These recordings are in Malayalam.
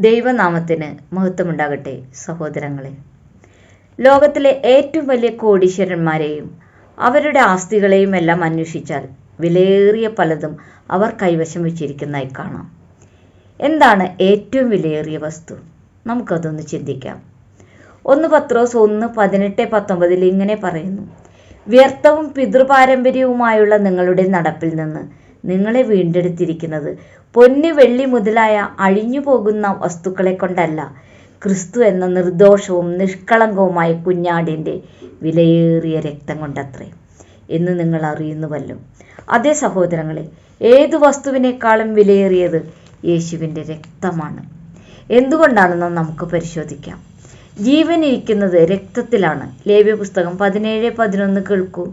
ദൈവനാമത്തിന് മഹത്വമുണ്ടാകട്ടെ. സഹോദരങ്ങളെ, ലോകത്തിലെ ഏറ്റവും വലിയ കോടീശ്വരന്മാരെയും അവരുടെ ആസ്തികളെയും എല്ലാം അന്വേഷിച്ചാൽ വിലയേറിയ പലതും അവർ കൈവശം വെച്ചിരിക്കുന്നതായി കാണാം. എന്താണ് ഏറ്റവും വിലയേറിയ വസ്തു? നമുക്കതൊന്ന് ചിന്തിക്കാം. 1 പത്രോസ് 1:18-19 ഇങ്ങനെ പറയുന്നു: വ്യർത്ഥവും പിതൃപാരമ്പര്യവുമായുള്ള നിങ്ങളുടെ നടപ്പിൽ നിന്ന് നിങ്ങളെ വീണ്ടെടുത്തിരിക്കുന്നത് പൊന്ന് വെള്ളി മുതലായ അഴിഞ്ഞു പോകുന്ന വസ്തുക്കളെ കൊണ്ടല്ല, ക്രിസ്തു എന്ന നിർദോഷവും നിഷ്കളങ്കവുമായ കുഞ്ഞാടിൻ്റെ വിലയേറിയ രക്തം കൊണ്ടത്രേ എന്ന് നിങ്ങൾ അറിയുന്നുവല്ലോ. അതേ സഹോദരങ്ങളെ, ഏതു വസ്തുവിനേക്കാളും വിലയേറിയത് യേശുവിൻ്റെ രക്തമാണ്. എന്തുകൊണ്ടാണെന്ന് നമുക്ക് പരിശോധിക്കാം. ജീവൻ ഇരിക്കുന്നത് രക്തത്തിലാണ്. ലേവ്യപുസ്തകം 17:11 കേൾക്കൂ: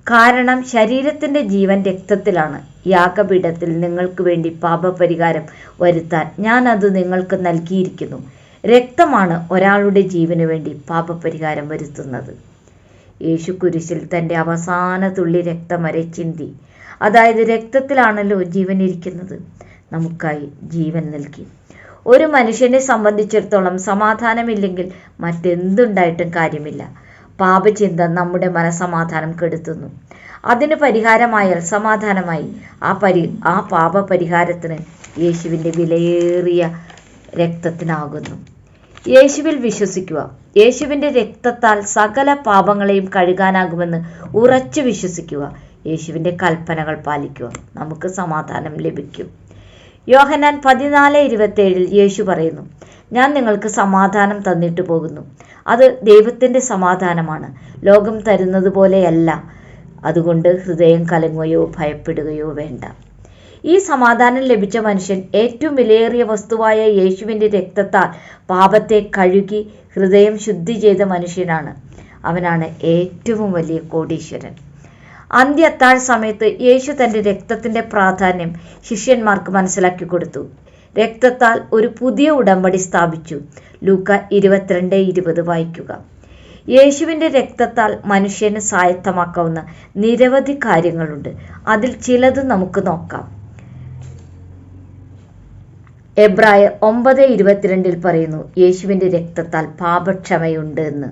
കാരണം ശരീരത്തിൻ്റെ ജീവൻ രക്തത്തിലാണ്. യാഗപീഠത്തിൽ നിങ്ങൾക്ക് വേണ്ടി പാപപരിഹാരം വരുത്താൻ ഞാൻ അത് നിങ്ങൾക്ക് നൽകിയിരിക്കുന്നു. രക്തമാണ് ഒരാളുടെ ജീവന് വേണ്ടി പാപപരിഹാരം വരുത്തുന്നത്. യേശു കുരിശിൽ തൻ്റെ അവസാന തുള്ളി രക്തം വരെ ചിന്തി. അതായത് രക്തത്തിലാണല്ലോ ജീവൻ ഇരിക്കുന്നത്. നമുക്കായി ജീവൻ നൽകി. ഒരു മനുഷ്യനെ സംബന്ധിച്ചിടത്തോളം സമാധാനമില്ലെങ്കിൽ മറ്റെന്തുണ്ടായിട്ടും കാര്യമില്ല. പാപചിന്ത നമ്മുടെ മനസമാധാനം കെടുത്തുന്നു. അതിന് പരിഹാരമായാൽ സമാധാനമായി. ആ പാപപരിഹാരത്തിന് യേശുവിൻ്റെ വിലയേറിയ രക്തത്തിനാകുന്നു. യേശുവിൽ വിശ്വസിക്കുക. യേശുവിൻ്റെ രക്തത്താൽ സകല പാപങ്ങളെയും കഴുകാനാകുമെന്ന് ഉറച്ചു വിശ്വസിക്കുക. യേശുവിൻ്റെ കൽപ്പനകൾ പാലിക്കുക. നമുക്ക് സമാധാനം ലഭിക്കും. യോഹന്നാൻ 14:27 യേശു പറയുന്നു: ഞാൻ നിങ്ങൾക്ക് സമാധാനം തന്നിട്ട് പോകുന്നു. അത് ദൈവത്തിൻ്റെ സമാധാനമാണ്, ലോകം തരുന്നത് പോലെയല്ല. അതുകൊണ്ട് ഹൃദയം കലങ്ങുകയോ ഭയപ്പെടുകയോ വേണ്ട. ഈ സമാധാനം ലഭിച്ച മനുഷ്യൻ ഏറ്റവും വിലയേറിയ വസ്തുവായ യേശുവിൻ്റെ രക്തത്താൽ പാപത്തെ കഴുകി ഹൃദയം ശുദ്ധി ചെയ്ത മനുഷ്യനാണ്. അവനാണ് ഏറ്റവും വലിയ കോടീശ്വരൻ. അന്ത്യ അത്താഴ സമയത്ത് യേശു തൻ്റെ രക്തത്തിൻ്റെ പ്രാധാന്യം ശിഷ്യന്മാർക്ക് മനസ്സിലാക്കി കൊടുത്തു. രക്തത്താൽ ഒരു പുതിയ ഉടമ്പടി സ്ഥാപിച്ചു. ലൂക്ക 22:20 വായിക്കുക. യേശുവിൻ്റെ രക്തത്താൽ മനുഷ്യന് സ്വായത്തമാക്കാവുന്ന നിരവധി കാര്യങ്ങളുണ്ട്. അതിൽ ചിലത് നമുക്ക് നോക്കാം. എബ്രായർ 9:22 പറയുന്നു: യേശുവിൻ്റെ രക്തത്താൽ പാപക്ഷമയുണ്ട് എന്ന്.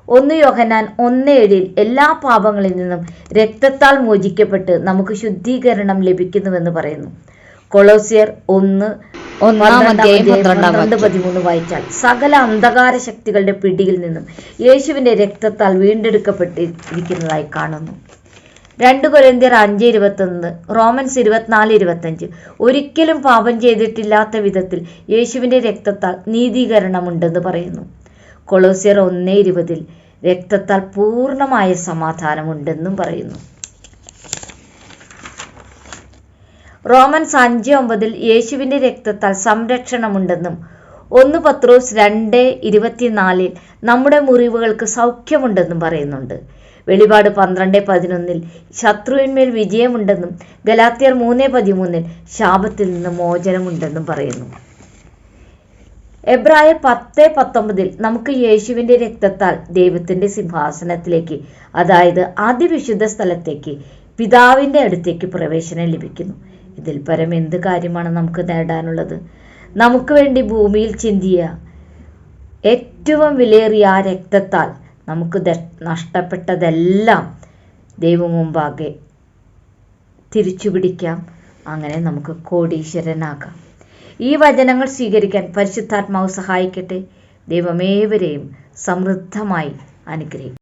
1 യോഹന്നാൻ 1:7 എല്ലാ പാപങ്ങളിൽ നിന്നും രക്തത്താൽ മോചിക്കപ്പെട്ട് നമുക്ക് ശുദ്ധീകരണം ലഭിക്കുന്നുവെന്ന് പറയുന്നു. കൊളോസ്യർ 1:12-13 വായിച്ചാൽ സകല അന്ധകാര ശക്തികളുടെ പിടിയിൽ നിന്നും യേശുവിൻ്റെ രക്തത്താൽ വീണ്ടെടുക്കപ്പെട്ടിരിക്കുന്നതായി കാണുന്നു. 2 കൊരിന്ത്യർ 5:21, റോമൻസ് 24:25 ഒരിക്കലും പാപം ചെയ്തിട്ടില്ലാത്ത വിധത്തിൽ യേശുവിൻ്റെ രക്തത്താൽ നീതീകരണമുണ്ടെന്ന് പറയുന്നു. കൊളോസ്യർ 1:20 രക്തത്താൽ പൂർണ്ണമായ സമാധാനമുണ്ടെന്നും പറയുന്നു. റോമൻസ് 5:9 യേശുവിൻ്റെ രക്തത്താൽ സംരക്ഷണമുണ്ടെന്നും 1 പത്രോസ് 2:24 നമ്മുടെ മുറിവുകൾക്ക് സൗഖ്യമുണ്ടെന്നും പറയുന്നുണ്ട്. വെളിപാട് 12:11 ശത്രുവിന്മേൽ വിജയമുണ്ടെന്നും ഗലാത്യർ 3:13 ശാപത്തിൽ നിന്ന് മോചനമുണ്ടെന്നും പറയുന്നു. എബ്രായർ 10:19 നമുക്ക് യേശുവിൻ്റെ രക്തത്താൽ ദൈവത്തിൻ്റെ സിംഹാസനത്തിലേക്ക്, അതായത് അതിവിശുദ്ധ സ്ഥലത്തേക്ക്, പിതാവിൻ്റെ അടുത്തേക്ക് പ്രവേശനം ലഭിക്കുന്നു. ഇതിൽ പരം എന്ത് കാര്യമാണ് നമുക്ക് നേടാനുള്ളത്? നമുക്ക് വേണ്ടി ഭൂമിയിൽ ചിന്തിയ ഏറ്റവും വിലയേറിയ ആ രക്തത്താൽ നമുക്ക് നഷ്ടപ്പെട്ടതെല്ലാം ദൈവം മുമ്പാകെ തിരിച്ചുപിടിക്കാം. അങ്ങനെ നമുക്ക് കോടീശ്വരനാകാം. ഈ വചനങ്ങൾ സ്വീകരിക്കാൻ പരിശുദ്ധാത്മാവ് സഹായിക്കട്ടെ. ദൈവമേവരെയും സമൃദ്ധമായി അനുഗ്രഹിക്കും.